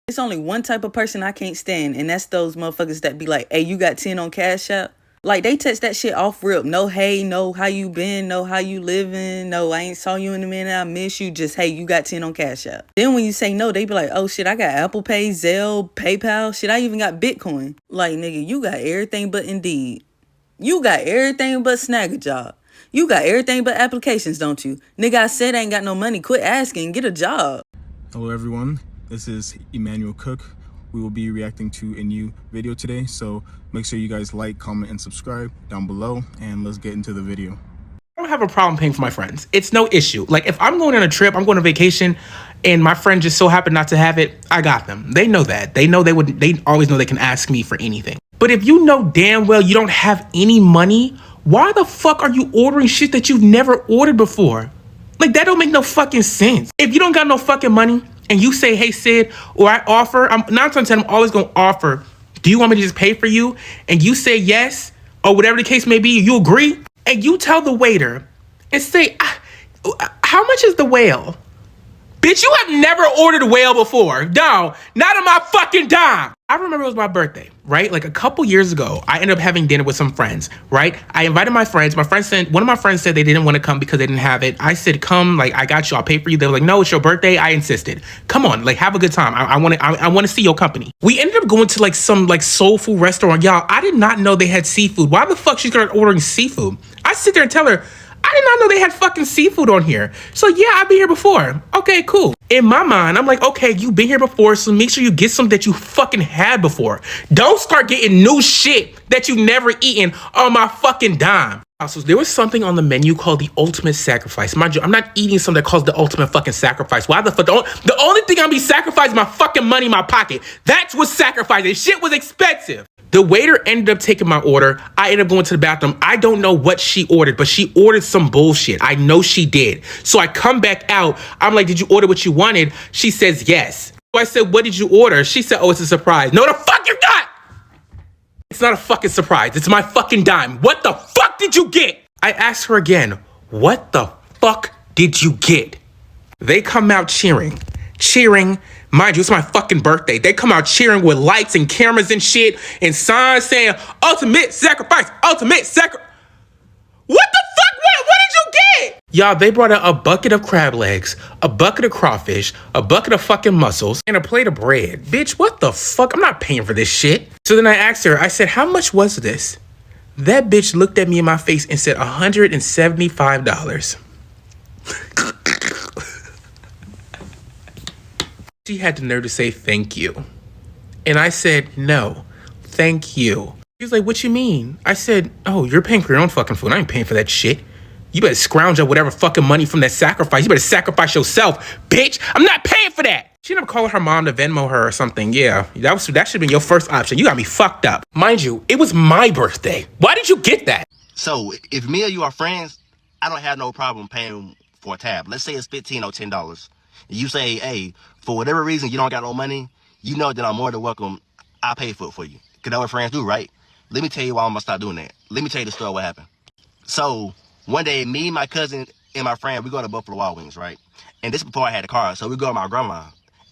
It's only one type of person I can't stand, and that's those motherfuckers that be like, hey, you got 10 on Cash App? Like, they text that shit off rip. No, hey, no, how you been? No, how you living? No, I ain't saw you in a minute. I miss you. Just, hey, you got 10 on Cash App. Then when you say no, they be like, oh, shit, I got Apple Pay, Zelle, PayPal. Shit, I even got Bitcoin. Like, nigga, you got everything but Indeed. You got everything but Snagajob. You got everything but applications, don't you? Nigga, I said I ain't got no money. Quit asking. Get a job. Hello everyone, this is Emmanuel Cook. We will be reacting to a new video today, so make sure you guys like, comment, and subscribe down below, and let's get into the video. I don't have a problem paying for my friends. It's no issue. Like, if I'm going on a trip, I'm going on vacation, and my friend just so happened not to have it, I got them. They know that. They always know they can ask me for anything. But if you know damn well you don't have any money, why the fuck are you ordering shit that you've never ordered before? Like, that don't make no fucking sense. If you don't got no fucking money and you say, hey, Sid, or I offer, I'm 9 times 10, I'm always going to offer, do you want me to just pay for you? And you say yes, or whatever the case may be, you agree, and you tell the waiter and say, how much is the whale? Bitch, you have never ordered whale before. No, not on my fucking dime. I remember it was my birthday, right? Like a couple years ago, I ended up having dinner with some friends, right? I invited my friends. One of my friends said they didn't want to come because they didn't have it. I said, come, like, I got you, I'll pay for you. They were like, no, it's your birthday. I insisted. Come on, like, have a good time. I want to see your company. We ended up going to like some like soul food restaurant. Y'all, I did not know they had seafood. Why the fuck she started ordering seafood? I sit there and tell her, I did not know they had fucking seafood on here. So yeah, I've been here before. Okay, cool. In my mind, I'm like, okay, you've been here before, so make sure you get some that you fucking had before. Don't start getting new shit that you've never eaten on my fucking dime. Also, there was something on the menu called the ultimate sacrifice. Mind you, I'm not eating something that calls the ultimate fucking sacrifice. Why the fuck? The only thing I'm be sacrificing is my fucking money in my pocket. That's what's sacrificing. Shit was expensive. The waiter ended up taking my order. I ended up going to the bathroom. I don't know what she ordered, but she ordered some bullshit. I know she did. So I come back out. I'm like, did you order what you wanted? She says yes. So I said, what did you order? She said, oh, it's a surprise. No, the fuck you got! It's not a fucking surprise. It's my fucking dime. What the fuck did you get? I asked her again, what the fuck did you get? They come out cheering. Mind you, it's my fucking birthday. They come out cheering with lights and cameras and shit and signs saying, ultimate sacrifice, ultimate sacrifice. What the fuck? What did you get? Y'all, they brought out a bucket of crab legs, a bucket of crawfish, a bucket of fucking mussels, and a plate of bread. Bitch, what the fuck? I'm not paying for this shit. So then I asked her, I said, how much was this? That bitch looked at me in my face and said, $175. She had the nerve to say thank you. And I said, no, thank you. She was like, what you mean? I said, oh, you're paying for your own fucking food. I ain't paying for that shit. You better scrounge up whatever fucking money from that sacrifice. You better sacrifice yourself, bitch. I'm not paying for that. She ended up calling her mom to Venmo her or something. Yeah, that should have been your first option. You got me fucked up. Mind you, it was my birthday. Why did you get that? So if me or you are friends, I don't have no problem paying for a tab. Let's say it's $15 or $10. You say, hey, for whatever reason you don't got no money, you know that I'm more than welcome. I'll pay for it for you. Because that's what friends do, right? Let me tell you why I'm going to start doing that. Let me tell you the story what happened. So one day, me, my cousin, and my friend, we go to Buffalo Wild Wings, right? And this before I had a car, so we go to my grandma.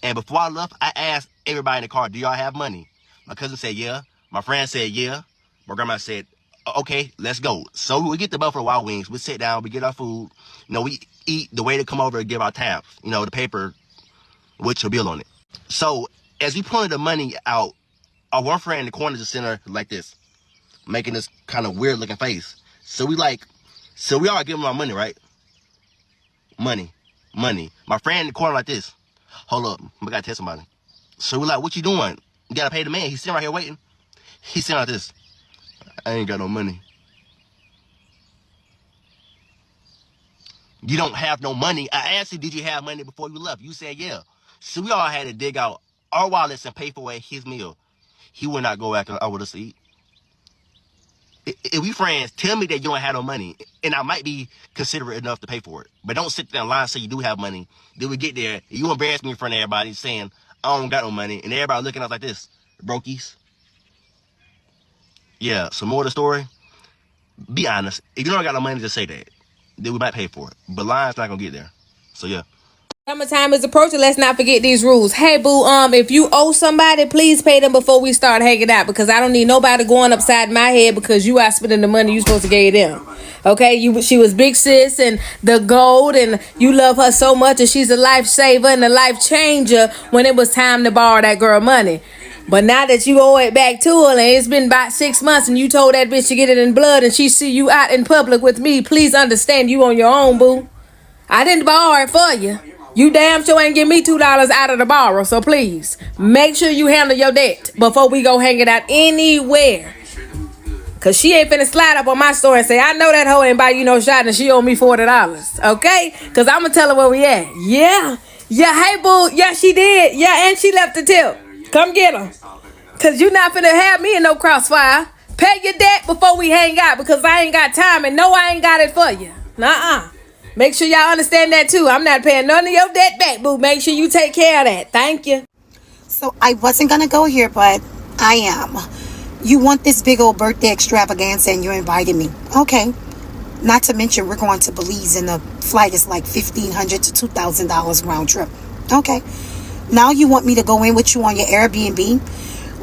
And before I left, I asked everybody in the car, do y'all have money? My cousin said, yeah. My friend said, yeah. My grandma said, okay, let's go. So we get to Buffalo Wild Wings. We sit down, we get our food. You know, we eat. The waiter come over and give our tabs. You know, the paper with your bill on it. So as we pulling the money out, our one friend in the corner just sitting there like this, making this kind of weird looking face. So we all give him our money, right? Money. My friend in the corner like this. Hold up, we gotta tell somebody. So we like, what you doing? You gotta pay the man. He's sitting right here waiting. He's sitting like this. I ain't got no money. You don't have no money. I asked you, did you have money before you left? You said, yeah. So we all had to dig out our wallets and pay for his meal. He would not go after I would have to eat. If we friends, tell me that you don't have no money, and I might be considerate enough to pay for it. But don't sit there and lie and say you do have money. Then we get there, and you embarrass me in front of everybody saying, I don't got no money, and everybody looking at us like this. Brokies. Yeah, so more of the story, be honest. If you don't got no money, just say that. Then we might pay for it. But lying's not going to get there. So, yeah. Summertime is approaching. Let's not forget these rules. Hey, boo, if you owe somebody, please pay them before we start hanging out, because I don't need nobody going upside my head because you are spending the money you supposed to give them. Okay, she was big sis and the gold, and you love her so much, and she's a lifesaver and a life changer when it was time to borrow that girl money. But now that you owe it back to her, and it's been about 6 months, and you told that bitch to get it in blood, and she see you out in public with me, please understand you on your own, boo. I didn't borrow it for you. You damn sure ain't give me $2 out of the borrow, so please, make sure you handle your debt before we go hang it out anywhere. Cause she ain't finna slide up on my store and say, I know that hoe ain't buy you no shot and she owe me $40, okay? Cause I'ma tell her where we at. Yeah, hey boo, yeah she did. Yeah, and she left the tip. Come get her. Cause you not finna have me in no crossfire. Pay your debt before we hang out, because I ain't got time, and no, I ain't got it for you. Nuh-uh. Make sure y'all understand that too. I'm not paying none of your debt back, boo. Make sure you take care of that. Thank you. So I wasn't going to go here, but I am. You want this big old birthday extravaganza and you invited me. Okay. Not to mention we're going to Belize and the flight is like $1,500 to $2,000 round trip. Okay. Now you want me to go in with you on your Airbnb?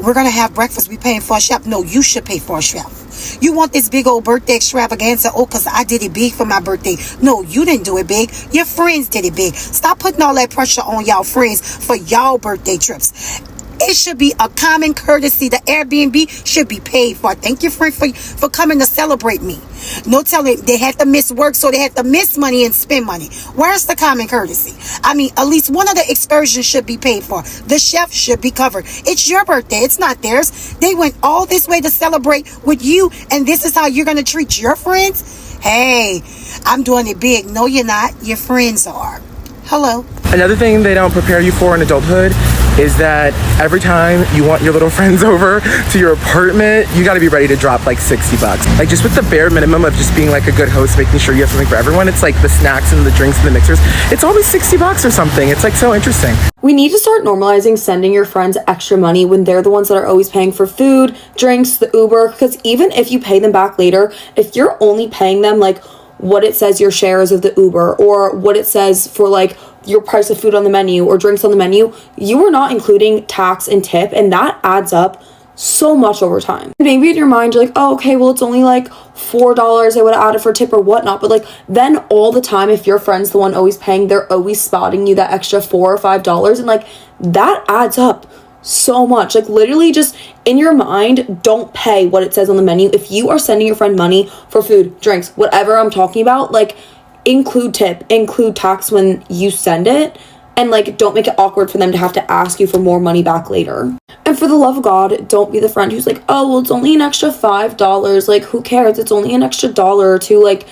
We're going to have breakfast. We paying for a chef. No, you should pay for a chef. You want this big old birthday extravaganza? Oh, because I did it big for my birthday. No, you didn't do it big. Your friends did it big. Stop putting all that pressure on y'all friends for y'all birthday trips. It should be a common courtesy. The Airbnb should be paid for. Thank your friend for coming to celebrate me. No telling they had to miss work, so they had to miss money and spend money. Where's the common courtesy? I mean, at least one of the excursions should be paid for. The chef should be covered. It's your birthday. It's not theirs. They went all this way to celebrate with you, and this is how you're going to treat your friends? Hey, I'm doing it big. No, you're not. Your friends are. Hello. Another thing they don't prepare you for in adulthood is that every time you want your little friends over to your apartment, you got to be ready to drop like $60. Like just with the bare minimum of just being like a good host, making sure you have something for everyone. It's like the snacks and the drinks and the mixers. It's always $60 or something. It's like so interesting. We need to start normalizing sending your friends extra money when they're the ones that are always paying for food, drinks, the Uber, because even if you pay them back later, if you're only paying them like what it says your shares of the Uber or what it says for like your price of food on the menu or drinks on the menu, you are not including tax and tip, and that adds up so much over time. Maybe in your mind you're like, oh, okay, well, it's only like $4 I would have added for tip or whatnot, but like then all the time, if your friend's the one always paying, they're always spotting you that extra $4 or $5, and like that adds up so much. Like literally just in your mind, don't pay what it says on the menu. If you are sending your friend money for food, drinks, whatever I'm talking about, like include tip, include tax when you send it, and like don't make it awkward for them to have to ask you for more money back later. And for the love of God, don't be the friend who's like, oh, well, it's only an extra $5, like who cares, it's only an extra $1 or $2. Like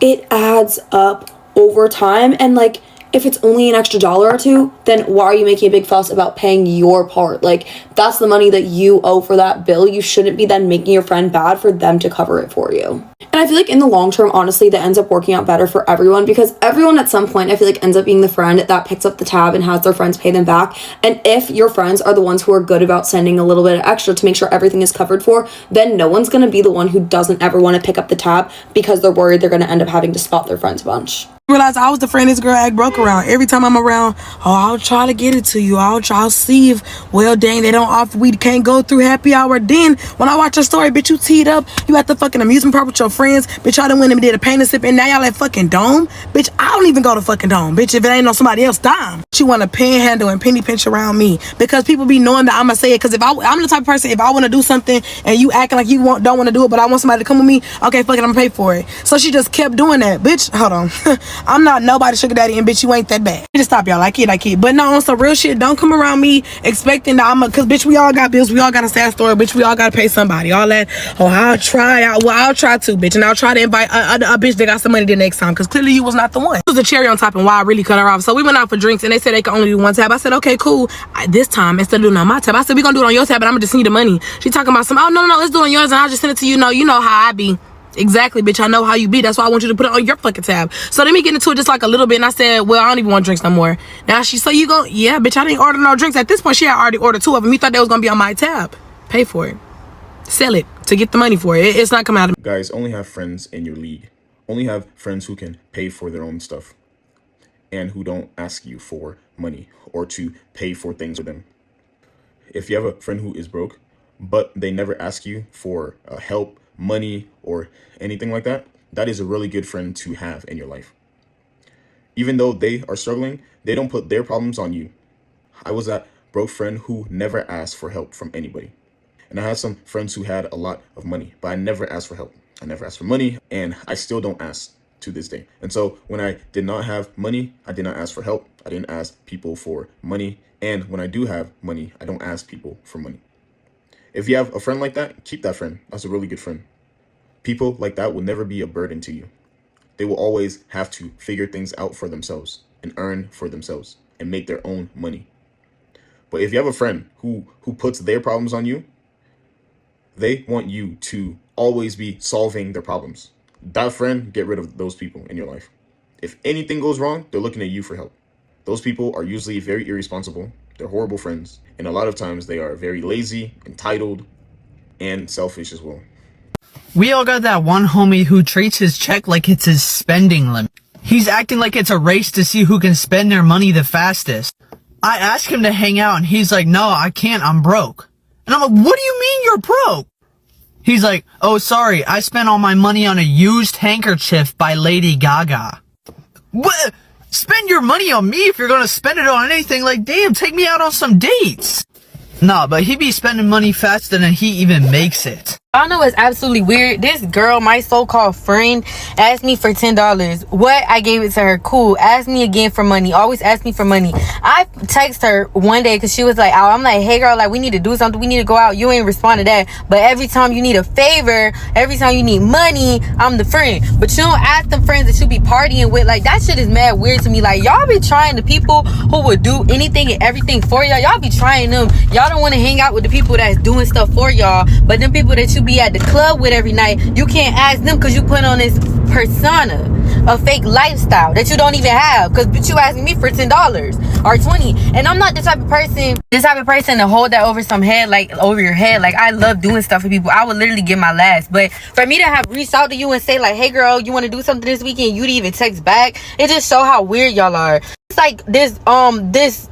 it adds up over time, and like if it's only an extra $1 or $2, then why are you making a big fuss about paying your part? Like that's the money that you owe for that bill. You shouldn't be then making your friend bad for them to cover it for you. And I feel like in the long term, honestly, that ends up working out better for everyone, because everyone at some point, I feel like ends up being the friend that picks up the tab and has their friends pay them back. And if your friends are the ones who are good about sending a little bit of extra to make sure everything is covered for, then no one's going to be the one who doesn't ever want to pick up the tab because they're worried they're going to end up having to spot their friends a bunch. Realized I was the friend this girl act broke around. Every time I'm around, oh, I'll try to get it to you. I'll see if, well, dang, they don't offer, we can't go through happy hour. Then when I watch your story, bitch, you teed up, you at the fucking amusement park with your friends, bitch, y'all done went and did a paint and sip, and now y'all at fucking Dome. Bitch, I don't even go to fucking Dome, bitch, if it ain't on somebody else dime. She want to panhandle and penny pinch around me because people be knowing that I'ma say it. Because if I'm the type of person, if I want to do something and you acting like you don't want to do it, but I want somebody to come with me, okay, fuck it, I'm gonna pay for it. So she just kept doing that. Bitch, hold on. I'm not nobody's sugar daddy, and bitch, you ain't that bad. Just stop, y'all. I kid. But no, on some real shit, don't come around me expecting that cause bitch, we all got bills, we all got a sad story, bitch, we all gotta pay somebody. All that, oh, I'll try to, bitch, and I'll try to invite a bitch that got some money the next time, cause clearly you was not the one. It was the cherry on top and why I really cut her off. So we went out for drinks, and they said they could only do one tab. I said, okay, cool. This time, instead of doing on my tab, I said, we gonna do it on your tab, but I'm gonna just need the money. She talking about some, oh, no, let's do it on yours, and I'll just send it to you. No, you know how I be. Exactly, bitch, I know how you be. That's why I want you to put it on your fucking tab. So then we get into it just like a little bit, and I said, well, I don't even want drinks no more. Now she said, you go, yeah, bitch, I didn't order no drinks. At this point, she had already ordered 2 of them. You thought they was gonna be on my tab. Pay for it. Sell it to get the money for it. It's not coming out of me. Guys, only have friends in your league. Only have friends who can pay for their own stuff. and who don't ask you for money or to pay for things for them. If you have a friend who is broke, but they never ask you for help, money, or anything like that, that is a really good friend to have in your life. Even though they are struggling, they don't put their problems on you. I was that broke friend who never asked for help from anybody. And I had some friends who had a lot of money, but I never asked for help. I never asked for money, and I still don't ask to this day. And so when I did not have money, I did not ask for help. I didn't ask people for money. And when I do have money, I don't ask people for money. If you have a friend like that, keep that friend. That's a really good friend. People like that will never be a burden to you. They will always have to figure things out for themselves and earn for themselves and make their own money. But if you have a friend who puts their problems on you, they want you to always be solving their problems. That friend, get rid of those people in your life. If anything goes wrong, they're looking at you for help. Those people are usually very irresponsible. They're horrible friends. And a lot of times they are very lazy, entitled, and selfish as well. We all got that one homie who treats his check like it's his spending limit. He's acting like it's a race to see who can spend their money the fastest. I ask him to hang out and he's like, no, I can't, I'm broke. And I'm like, what do you mean you're broke? He's like, oh, sorry, I spent all my money on a used handkerchief by Lady Gaga. What? Spend your money on me if you're gonna spend it on anything. Like, damn, take me out on some dates. Nah, but he be spending money faster than he even makes it. I know it's absolutely weird. This girl, my so-called friend, asked me for $10. What? I gave it to her. Cool. Ask me again for money. Always ask me for money. I text her one day because she was like, oh, I'm like, hey girl, like we need to do something. We need to go out. You ain't respond to that. But every time you need a favor, every time you need money, I'm the friend. But you don't ask them friends that you be partying with. Like that shit is mad weird to me. Like y'all be trying the people who would do anything and everything for y'all. Y'all be trying them. Y'all don't want to hang out with the people that's doing stuff for y'all. But them people that you be at the club with every night, you can't ask them because you put on this persona, a fake lifestyle that you don't even have. Because you asking me for $10 or $20, and I'm not the type of person to hold that over some head, like over your head. Like I love doing stuff for people. I would literally give my last. But for me to have reached out to you and say like, hey girl, you want to do something this weekend, you'd even text back, it just show how weird y'all are. It's like this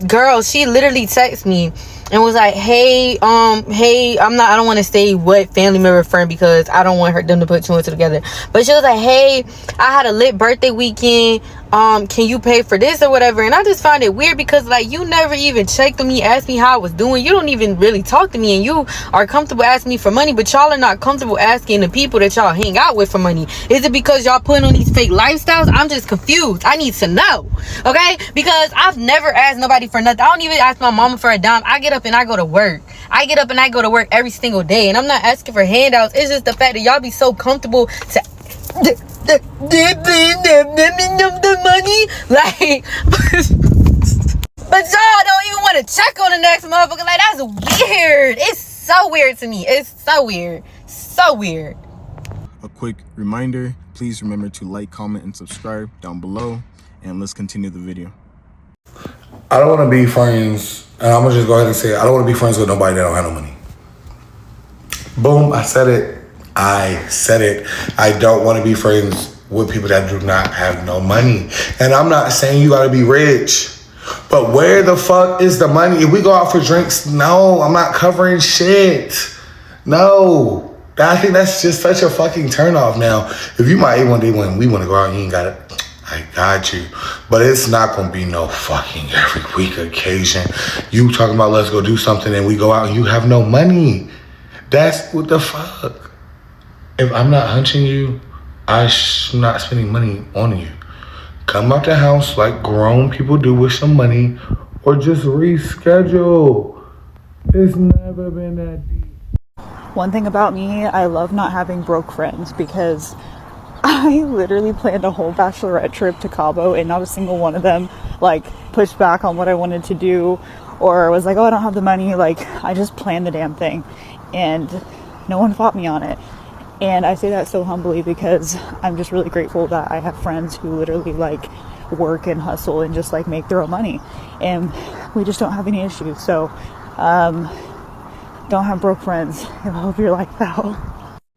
girl, she literally texted me and was like, hey, I don't want to say what family member friend because I don't want them to put two and two together. But she was like, hey, I had a lit birthday weekend. Can you pay for this or whatever? And I just found it weird because like you never even checked on me, asked me how I was doing. You don't even really talk to me, and you are comfortable asking me for money, but y'all are not comfortable asking the people that y'all hang out with for money. Is it because y'all putting on these fake lifestyles? I'm just confused. I need to know, okay? Because I've never asked nobody for nothing. I don't even ask my mama for a dime. I get up and I go to work. I get up and I go to work every single day, and I'm not asking for handouts. It's just the fact that y'all be so comfortable to the money, like, but y'all don't even want to check on the next motherfucker. Like that's weird. It's so weird to me. It's so weird, so weird. A quick reminder, please remember to like, comment, and subscribe down below, and let's continue the video. I don't want to be friends, and I'm gonna just go ahead and say it. I don't want to be friends with nobody that don't have no money. Boom, I said it. I don't want to be friends with people that do not have no money. And I'm not saying you gotta be rich, but where the fuck is the money? If we go out for drinks, no, I'm not covering shit. No. I think that's just such a fucking turnoff now. If you might one day when we want to go out, you ain't got it. I got you. But it's not gonna be no fucking every week occasion. You talking about let's go do something and we go out and you have no money. That's what the fuck. If I'm not hunching you, I'm not spending money on you. Come out the house like grown people do with some money, or just reschedule. It's never been that deep. One thing about me, I love not having broke friends because I literally planned a whole bachelorette trip to Cabo and not a single one of them like pushed back on what I wanted to do or was like, oh, I don't have the money. Like I just planned the damn thing and no one fought me on it. And I say that so humbly because I'm just really grateful that I have friends who literally like work and hustle and just like make their own money. And we just don't have any issues. So don't have broke friends. I hope you're like that.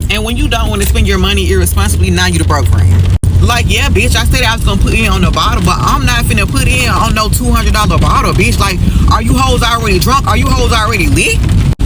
And when you don't want to spend your money irresponsibly, now you're the broke friend. Like, yeah, bitch, I said I was gonna put in on the bottle, but I'm not finna put in on no $200 bottle, bitch. Like, are you hoes already drunk? Are you hoes already lit?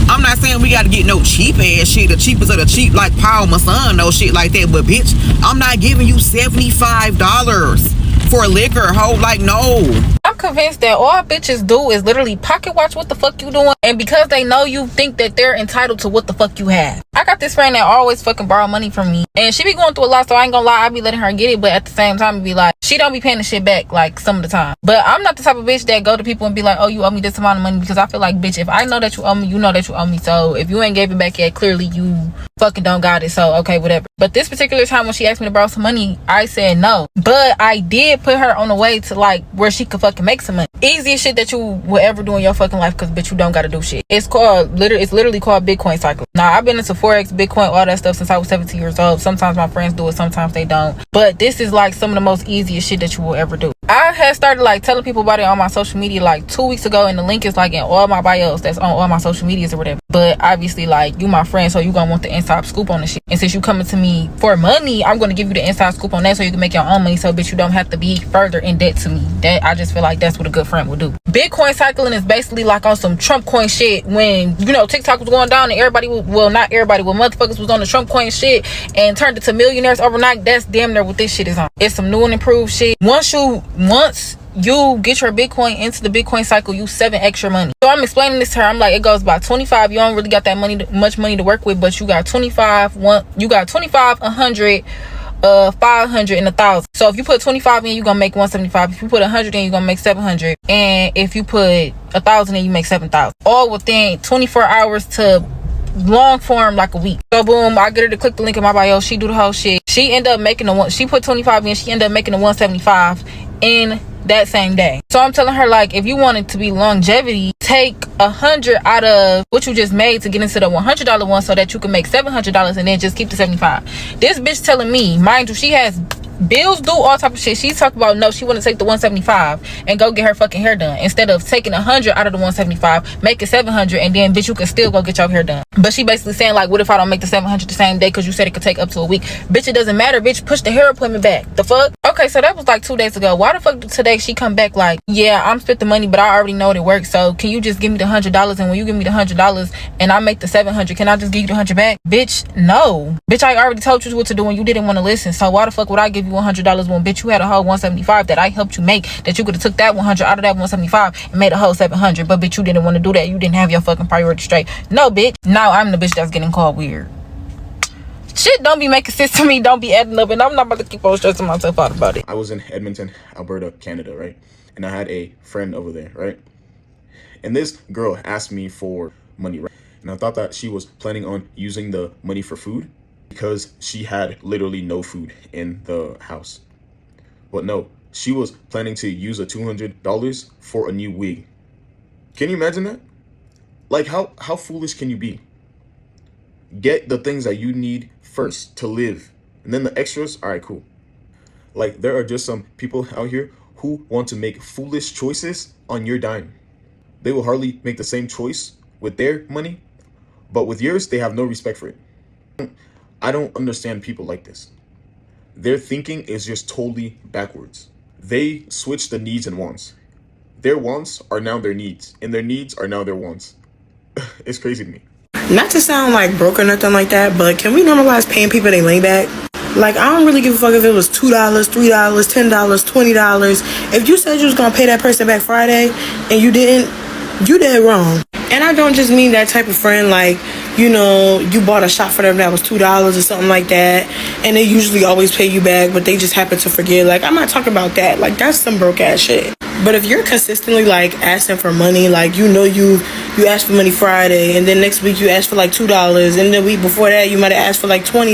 I'm not saying we gotta get no cheap ass shit, the cheapest of the cheap, like Paul Masson, no shit like that, but bitch, I'm not giving you $75 for liquor, hoe. Like, no. I'm convinced that all bitches do is literally pocket watch what the fuck you doing, and because they know you, think that they're entitled to what the fuck you have. I got this friend that always fucking borrow money from me, and she be going through a lot, so I ain't gonna lie, I be letting her get it, but at the same time it be like, she don't be paying the shit back like some of the time. But I'm not the type of bitch that go to people and be like, oh, you owe me this amount of money, because I feel like, bitch, if I know that you owe me, you know that you owe me, so if you ain't gave it back yet, clearly you fucking don't got it, so okay, whatever. But this particular time when she asked me to borrow some money, I said no, but I did put her on the way to like where she could fucking make some money. Easiest shit that you will ever do in your fucking life, because bitch, you don't gotta do shit. It's literally called Bitcoin cycle. Now, I've been into Forex, Bitcoin, all that stuff since I was 17 years old. Sometimes my friends do it, sometimes they don't, but this is like some of the most easiest shit that you will ever do. I had started like telling people about it on my social media like 2 weeks ago, and the link is like in all my bios that's on all my social medias or whatever. But obviously, like, you my friend, so you gonna want the inside scoop on the shit, and since you coming to me for money, I'm gonna give you the inside scoop on that so you can make your own money, so bitch, you don't have to be further in debt to me. That, I just feel like that's what a good friend would do. Bitcoin cycling is basically like on some Trump coin shit when, you know, TikTok was going down and everybody was, well, not everybody, but motherfuckers was on the Trump coin shit and turned into millionaires overnight. That's damn near what this shit is on. It's some new and improved shit. Once you get your Bitcoin into the Bitcoin cycle, you 7 extra money. So I'm explaining this to her. I'm like, it goes by 25. You don't really got that much money to work with, but you got 25, 100, 500 and 1,000. So if you put 25 in, you're gonna make 175. If you put 100 in, you're gonna make 700. And if you put 1,000 in, you make 7,000. All within 24 hours to long form, like a week. So boom, I get her to click the link in my bio. She do the whole shit. She end up making she put 25 in, she end up making the 175 in that same day. So I'm telling her, like, if you want it to be longevity, take 100 out of what you just made to get into the $100 one so that you can make $700 and then just keep the 75. This bitch telling me, mind you, she has bills due, all type of shit. She talked about, no, she want to take the 175 and go get her fucking hair done instead of taking 100 out of the 175, make it 700, and then bitch, you can still go get your hair done. But she basically saying, like, what if I don't make the 700 the same day because you said it could take up to a week? Bitch, it doesn't matter, bitch. Push the hair appointment back. The fuck? Okay, so that was like 2 days ago. Why the fuck today she come back like, yeah, I'm spent the money, but I already know it works, so can you just give me the $100, and when you give me the $100 and I make the 700, can I just give you the 100 back? Bitch, no. Bitch, I already told you what to do and you didn't want to listen, so why the fuck would I give you $100 when, bitch, you had a whole 175 that I helped you make, that you could have took that 100 out of that 175 and made a whole 700, but bitch, you didn't want to do that. You didn't have your fucking priority straight. No, bitch. Now I'm the bitch that's getting called weird. Shit don't be making sense to me, don't be adding up, and I'm not about to keep on stressing myself out about it. I was in Edmonton, Alberta, Canada, right? And I had a friend over there, right? And this girl asked me for money, right? And I thought that she was planning on using the money for food because she had literally no food in the house. But no, she was planning to use the $200 for a new wig. Can you imagine that? Like, how foolish can you be? Get the things that you need first to live, and then the extras, all right, cool. Like, there are just some people out here who want to make foolish choices on your dime. They will hardly make the same choice with their money, but with yours, they have no respect for it. I don't understand people like this. Their thinking is just totally backwards. They switch the needs and wants. Their wants are now their needs, and their needs are now their wants. It's crazy to me. Not to sound like broke or nothing like that, but can we normalize paying people their money back? Like, I don't really give a fuck if it was $2, $3, $10, $20. If you said you was gonna pay that person back Friday and you didn't, you did wrong. And I don't just mean that type of friend, like, you know, you bought a shot for them that was $2 or something like that, and they usually always pay you back, but they just happen to forget. Like, I'm not talking about that. Like, that's some broke ass shit. But if you're consistently, like, asking for money, like, you know, you asked for money Friday, and then next week you asked for like $2, and the week before that you might have asked for like $20.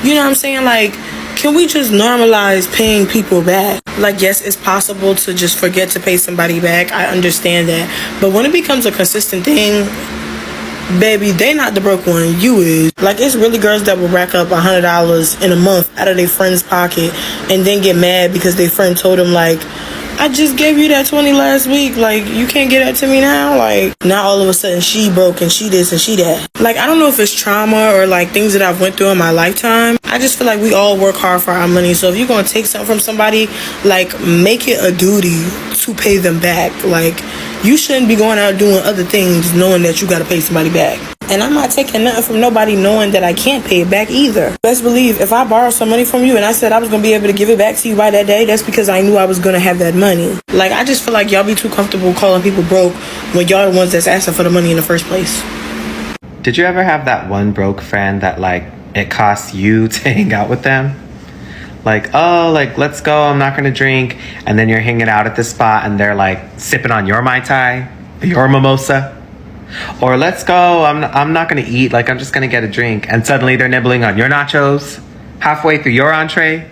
You know what I'm saying? Like, can we just normalize paying people back? Like, yes, it's possible to just forget to pay somebody back. I understand that. But when it becomes a consistent thing, baby, they not the broke one, you is. Like, it's really girls that will rack up $100 in a month out of their friend's pocket and then get mad because their friend told them, like, I just gave you that 20 last week. Like, you can't get that to me now? Like, now all of a sudden she broke and she this and she that. Like, I don't know if it's trauma or like things that I've went through in my lifetime. I just feel like we all work hard for our money. So if you're gonna take something from somebody, like, make it a duty to pay them back. Like, you shouldn't be going out doing other things knowing that you gotta pay somebody back. And I'm not taking nothing from nobody knowing that I can't pay it back either. Best believe if I borrow some money from you and I said I was gonna be able to give it back to you by that day, that's because I knew I was gonna have that money. Like, I just feel like y'all be too comfortable calling people broke when y'all the ones that's asking for the money in the first place. Did you ever have that one broke friend that, like, it costs you to hang out with them? Like, oh, like, let's go, I'm not gonna drink. And then you're hanging out at the spot and they're like sipping on your Mai Tai, your mimosa. Or let's go, I'm not gonna eat, like, I'm just gonna get a drink. And suddenly they're nibbling on your nachos halfway through your entree.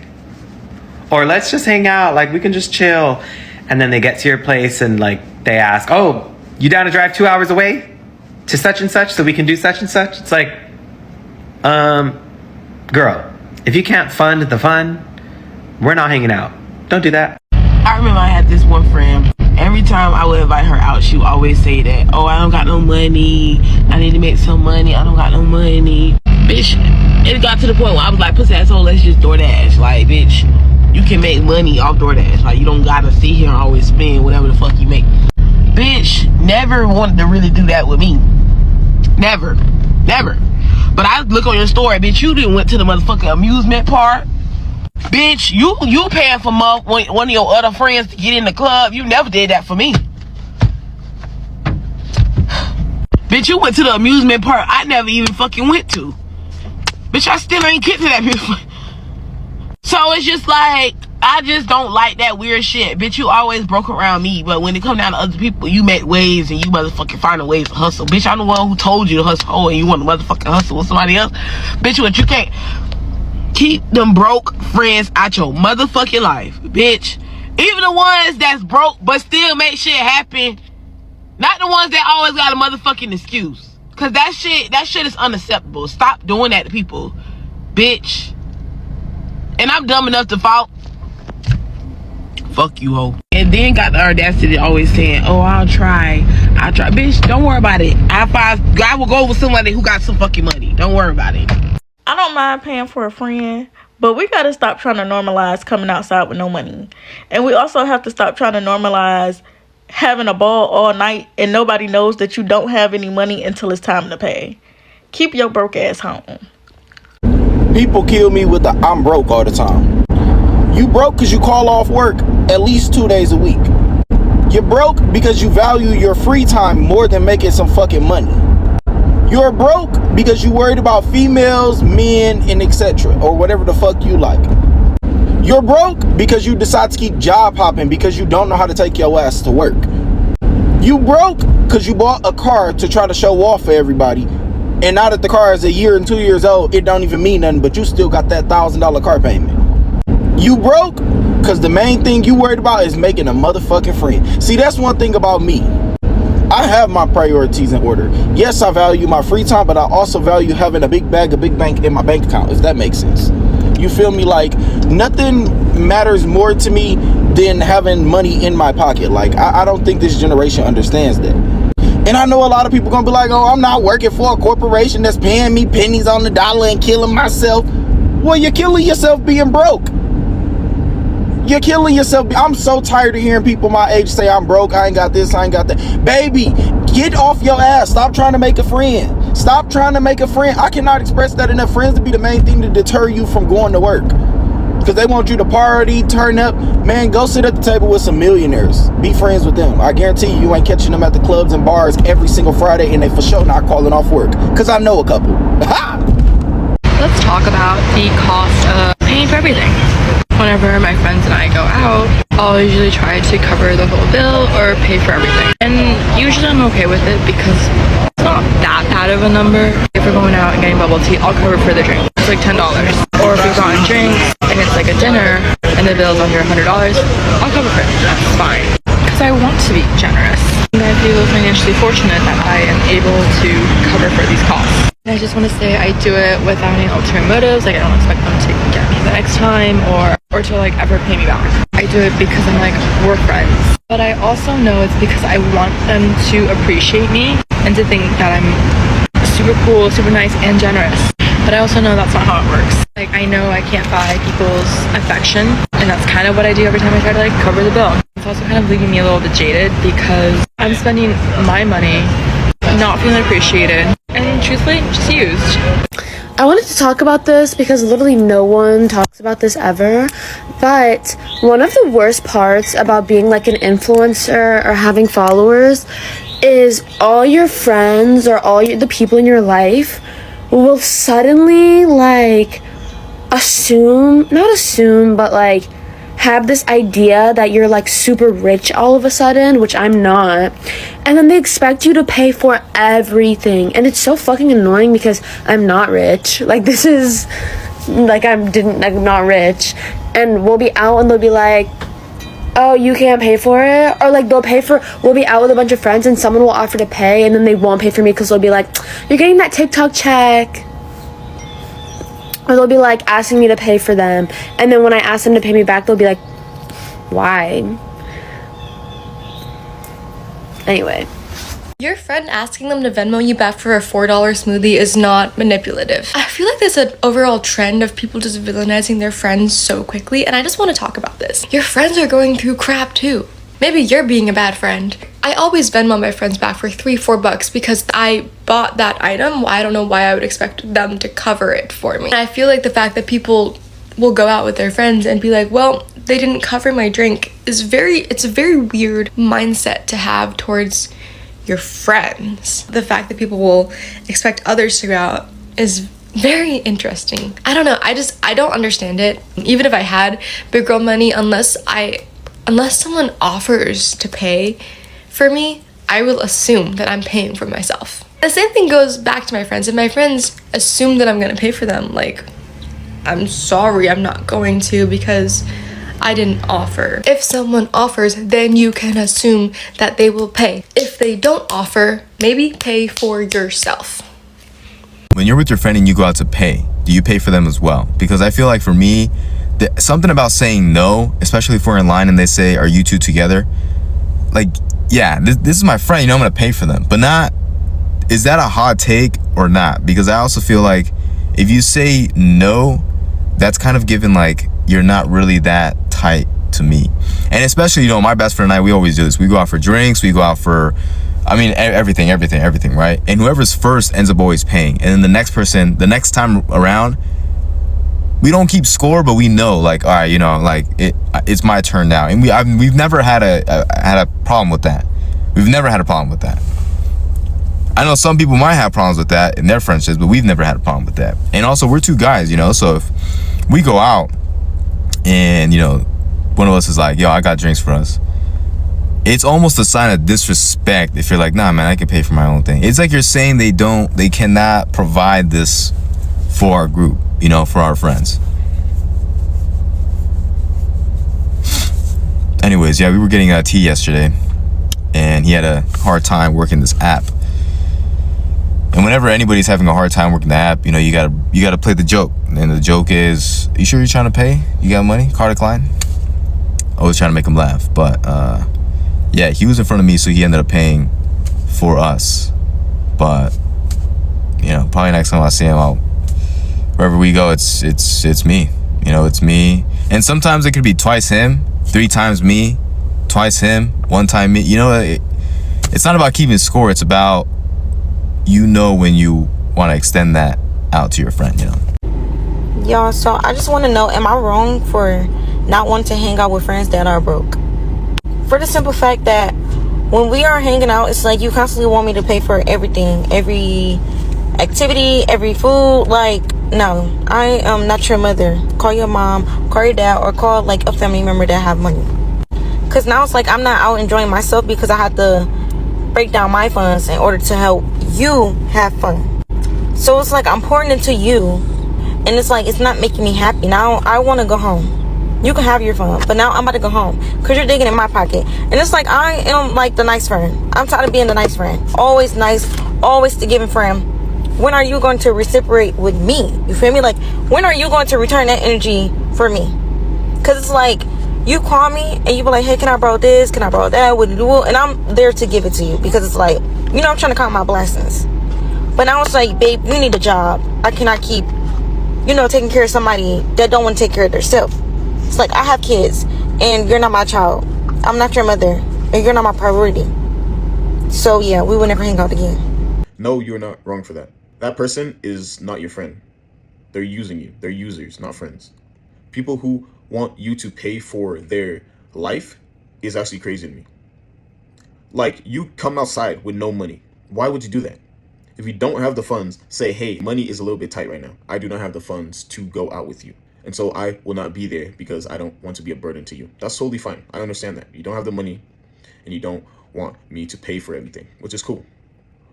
Or let's just hang out, like, we can just chill. And then they get to your place and, like, they ask, oh, you down to drive 2 hours away to such and such so we can do such and such? It's like, girl, if you can't fund the fun, we're not hanging out. Don't do that. I remember I had this one friend. Every time I would invite her out, she would always say that, oh, I don't got no money. I need to make some money. I don't got no money. Bitch, it got to the point where I was like, pussy asshole, let's just DoorDash. Like, bitch, you can make money off DoorDash. Like, you don't gotta sit here and always spend whatever the fuck you make. Bitch never wanted to really do that with me. Never. Never. But I look on your story, bitch, you didn't went to the motherfucking amusement park. Bitch, you paying for one of your other friends to get in the club. You never did that for me. Bitch, you went to the amusement park I never even fucking went to. Bitch, I still ain't get to that beautiful. So it's just like, I just don't like that weird shit. Bitch, you always broke around me, but when it come down to other people, you make ways and you motherfucking find a ways to hustle. Bitch, I'm the one who told you to hustle and you want to motherfucking hustle with somebody else. Bitch, what you can't. Keep them broke friends out your motherfucking life, bitch. Even the ones that's broke but still make shit happen. Not the ones that always got a motherfucking excuse. Cause that shit is unacceptable. Stop doing that to people, bitch. And I'm dumb enough to fault. Fuck you, hoe. And then got the audacity always saying, oh, I'll try. Bitch, don't worry about it. I will go with somebody who got some fucking money. Don't worry about it. I don't mind paying for a friend, but we gotta stop trying to normalize coming outside with no money. And we also have to stop trying to normalize having a ball all night and nobody knows that you don't have any money until it's time to pay. Keep your broke ass home. People kill me with the I'm broke all the time. You broke because you call off work at least 2 days a week. You're broke because you value your free time more than making some fucking money. You're broke because you worried about females, men, and etc. or whatever the fuck you like. You're broke because you decide to keep job hopping because you don't know how to take your ass to work. You broke because you bought a car to try to show off for everybody. And now that the car is 1 year and 2 years old, it don't even mean nothing, but you still got that $1,000 car payment. You broke because the main thing you worried about is making a motherfucking friend. See, that's one thing about me. I have my priorities in order. Yes, I value my free time, but I also value having a big bank in my bank account, if that makes sense. You feel me? Like, nothing matters more to me than having money in my pocket. Like, I don't think this generation understands that. And I know a lot of people gonna be like, oh, I'm not working for a corporation that's paying me pennies on the dollar and killing myself. Well, you're killing yourself being broke. You're killing yourself. I'm so tired of hearing people my age say I'm broke, I ain't got this, I ain't got that. Baby, get off your ass. Stop trying to make a friend. Stop trying to make a friend. I cannot express that enough. Friends to be the main thing to deter you from going to work. Because they want you to party, turn up. Man, go sit at the table with some millionaires. Be friends with them. I guarantee you ain't catching them at the clubs and bars every single Friday and they for sure not calling off work. Because I know a couple. Let's talk about the cost of paying for everything. Whenever my friends and I go out, I'll usually try to cover the whole bill or pay for everything. And usually I'm okay with it because it's not that bad of a number. If we're going out and getting bubble tea, I'll cover for the drink. It's like $10. Or if we've gotten drinks and it's like a dinner and the bill's under $100, I'll cover for it. That's fine. Because I want to be generous. And I feel financially fortunate that I am able to cover for these costs. I just want to say I do it without any ulterior motives. Like, I don't expect them to get me the next time or to like ever pay me back. I do it because I'm like, we're friends. But I also know it's because I want them to appreciate me and to think that I'm super cool, super nice, and generous. But I also know that's not how it works. Like, I know I can't buy people's affection, and that's kind of what I do every time I try to like cover the bill. It's also kind of leaving me a little bit jaded because I'm spending my money, not feeling appreciated, and truthfully, just used. I wanted to talk about this because literally no one talks about this ever, but one of the worst parts about being like an influencer or having followers is all your friends or the people in your life will suddenly like not like have this idea that you're like super rich all of a sudden, which I'm not, and then they expect you to pay for everything, and it's so fucking annoying because I'm not rich. Like, this is like I'm not rich, and we'll be out and they'll be like, oh, you can't pay for it, or like we'll be out with a bunch of friends and someone will offer to pay and then they won't pay for me because they'll be like, you're getting that TikTok check. Or they'll be like asking me to pay for them, and then when I ask them to pay me back, they'll be like, why? Anyway. Your friend asking them to Venmo you back for a $4 smoothie is not manipulative. I feel like there's an overall trend of people just villainizing their friends so quickly, and I just want to talk about this. Your friends are going through crap too. Maybe you're being a bad friend. I always Venmo my friends back for $3-4 because I bought that item. I don't know why I would expect them to cover it for me. And I feel like the fact that people will go out with their friends and be like, well, they didn't cover my drink it's a very weird mindset to have towards your friends. The fact that people will expect others to go out is very interesting. I don't know, I don't understand it. Even if I had big girl money, unless someone offers to pay for me, I will assume that I'm paying for myself. The same thing goes back to my friends. If my friends assume that I'm gonna pay for them, like, I'm sorry, I'm not going to because I didn't offer. If someone offers, then you can assume that they will pay. If they don't offer, maybe pay for yourself. When you're with your friend and you go out to pay, do you pay for them as well? Because I feel like for me, something about saying no, especially if we're in line and they say, are you two together? Like, yeah, this is my friend, you know, I'm gonna pay for them. But not, is that a hot take or not? Because I also feel like if you say no, that's kind of given like you're not really that tight to me. And especially, you know, my best friend and I, we always do this. We go out for drinks, we go out for, I mean, everything, right? And whoever's first ends up always paying. And then the next person, the next time around, we don't keep score, but we know, like, all right, you know, like it's my turn now. And we've never had a problem with that. We've never had a problem with that. I know some people might have problems with that in their friendships, but we've never had a problem with that. And also, we're two guys, you know, so if we go out and, you know, one of us is like, yo, I got drinks for us, it's almost a sign of disrespect if you're like, nah, man, I can pay for my own thing. It's like you're saying they cannot provide this for our group, you know, for our friends. Anyways, yeah, we were getting tea yesterday, and he had a hard time working this app. And whenever anybody's having a hard time working the app, you know, you gotta play the joke. And the joke is, you sure you're trying to pay? You got money? Card decline? Always trying to make him laugh. But yeah, he was in front of me, so he ended up paying for us. But, you know, probably next time I see him, wherever we go, it's me. You know, it's me. And sometimes it could be twice him, 3 times me, twice him, 1 time me. You know, it's not about keeping score. It's about, you know, when you want to extend that out to your friend, you know. Y'all, so I just want to know, am I wrong for not wanting to hang out with friends that are broke? For the simple fact that when we are hanging out, it's like you constantly want me to pay for everything, every activity, every food. Like, no, I am not your mother. Call your mom, call your dad, or call like a family member that have money. Because now it's like I'm not out enjoying myself because I have to break down my funds in order to help you have fun. So it's like I'm pouring into you, and it's like it's not making me happy. Now I want to go home. You can have your fun, but now I'm about to go home because you're digging in my pocket. And it's like I am like the nice friend. I'm tired of being the nice friend. Always nice, always the giving friend. when are you going to reciprocate with me? You feel me? Like, when are you going to return that energy for me? Because it's like, you call me and you be like, hey, can I borrow this? Can I borrow that? What do you do? And I'm there to give it to you, because it's like, you know, I'm trying to count my blessings. But now it's like, babe, you need a job. I cannot keep, you know, taking care of somebody that don't want to take care of themselves. It's like, I have kids and you're not my child. I'm not your mother and you're not my priority. So yeah, we will never hang out again. No, you're not wrong for that. That person is not your friend. They're using you. They're users, not friends. People who want you to pay for their life is actually crazy to me. Like, you come outside with no money. Why would you do that? If you don't have the funds, say, hey, money is a little bit tight right now. I do not have the funds to go out with you. And so I will not be there because I don't want to be a burden to you. That's totally fine. I understand that. You don't have the money and you don't want me to pay for everything, which is cool.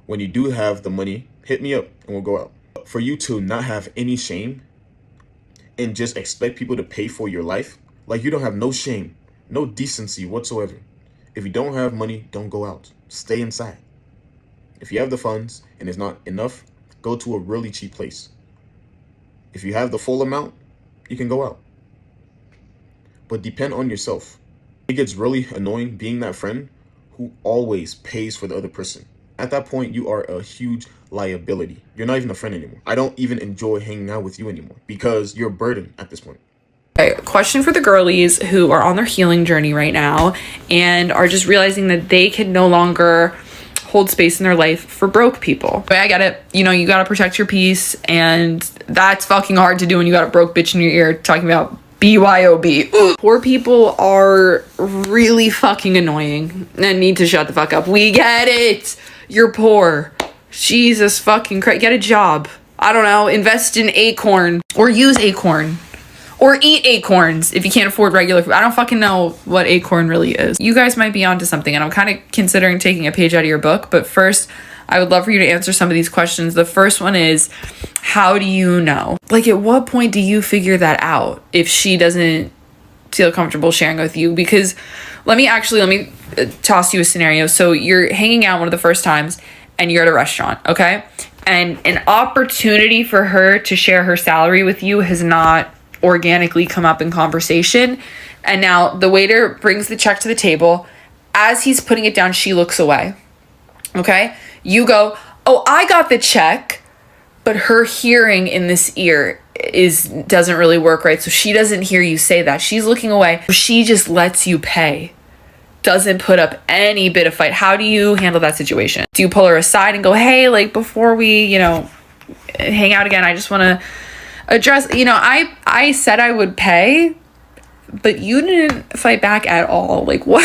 When you do have the money, hit me up and we'll go out. For you to not have any shame and just expect people to pay for your life, like, you don't have no shame, no decency whatsoever. If you don't have money, don't go out. Stay inside. If you have the funds and it's not enough, go to a really cheap place. If you have the full amount, you can go out. But depend on yourself. It gets really annoying being that friend who always pays for the other person. At that point, you are a huge liability. You're not even a friend anymore. I don't even enjoy hanging out with you anymore because you're a burden at this point. Okay, question for the girlies who are on their healing journey right now and are just realizing that they can no longer hold space in their life for broke people. Okay, I get it. You know, you gotta protect your peace, and that's fucking hard to do when you got a broke bitch in your ear talking about BYOB. Ugh. Poor people are really fucking annoying and need to shut the fuck up. We get it. You're poor. Jesus fucking Christ. Get a job. I don't know. Invest in Acorn or use Acorn. Or eat acorns if you can't afford regular food. I don't fucking know what Acorn really is. You guys might be onto something, and I'm kind of considering taking a page out of your book. But first, I would love for you to answer some of these questions. The first one is, how do you know? Like, at what point do you figure that out if she doesn't feel comfortable sharing with you? Because let me toss you a scenario. So you're hanging out one of the first times and you're at a restaurant, okay? And an opportunity for her to share her salary with you has not organically come up in conversation. And now the waiter brings the check to the table. As he's putting it down, she looks away. Okay? You go, oh, I got the check. But her hearing in this ear doesn't really work right. So she doesn't hear you say that. She's looking away. She just lets you pay. Doesn't put up any bit of fight. How do you handle that situation? Do you pull her aside and go, hey, like, before we, hang out again, I just want to address, I said I would pay, but you didn't fight back at all. Like, what?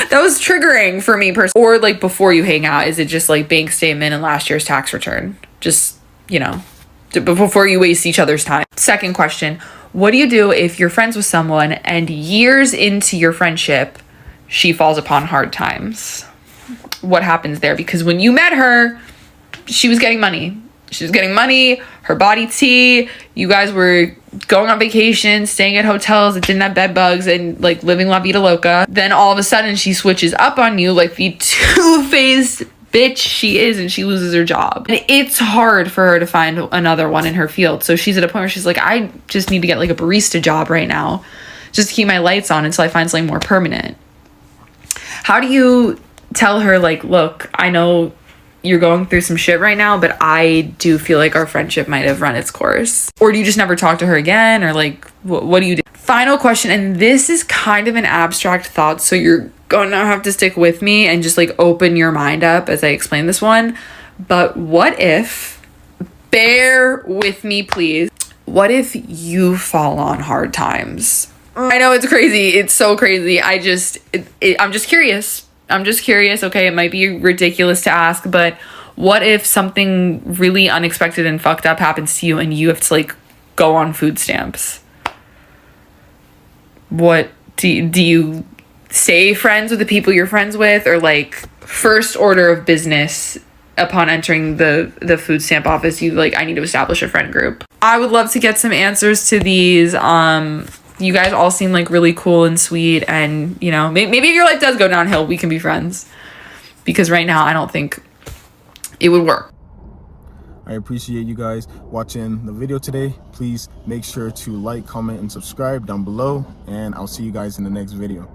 That was triggering for me personally. Or like, before you hang out, is it just like bank statement and last year's tax return? Just, before you waste each other's time. Second question, what do you do if you're friends with someone and years into your friendship, she falls upon hard times? What happens there? Because when you met her, she was getting money. Her body tea. You guys were going on vacation, staying at hotels that didn't have bed bugs, and like living La Vida Loca. Then all of a sudden she switches up on you like the two-faced bitch she is, and she loses her job. And it's hard for her to find another one in her field. So she's at a point where she's like, I just need to get like a barista job right now just to keep my lights on until I find something more permanent. How do you tell her, like, look, I know you're going through some shit right now, but I do feel like our friendship might have run its course? Or do you just never talk to her again? Or like, what do you do? Final question, and this is kind of an abstract thought, so you're gonna have to stick with me and just like open your mind up as I explain this one. But what if, bear with me please, what if you fall on hard times? I know it's crazy. It's so crazy. I'm just curious. Okay, it might be ridiculous to ask, but what if something really unexpected and fucked up happens to you and you have to like go on food stamps? What do you stay friends with the people you're friends with, or like first order of business upon entering the food stamp office, you like, I need to establish a friend group? I would love to get some answers to these. You guys all seem like really cool and sweet, and maybe if your life does go downhill, we can be friends, because right now I don't think it would work. I appreciate you guys watching the video today. Please make sure to like, comment, and subscribe down below, and I'll see you guys in the next video.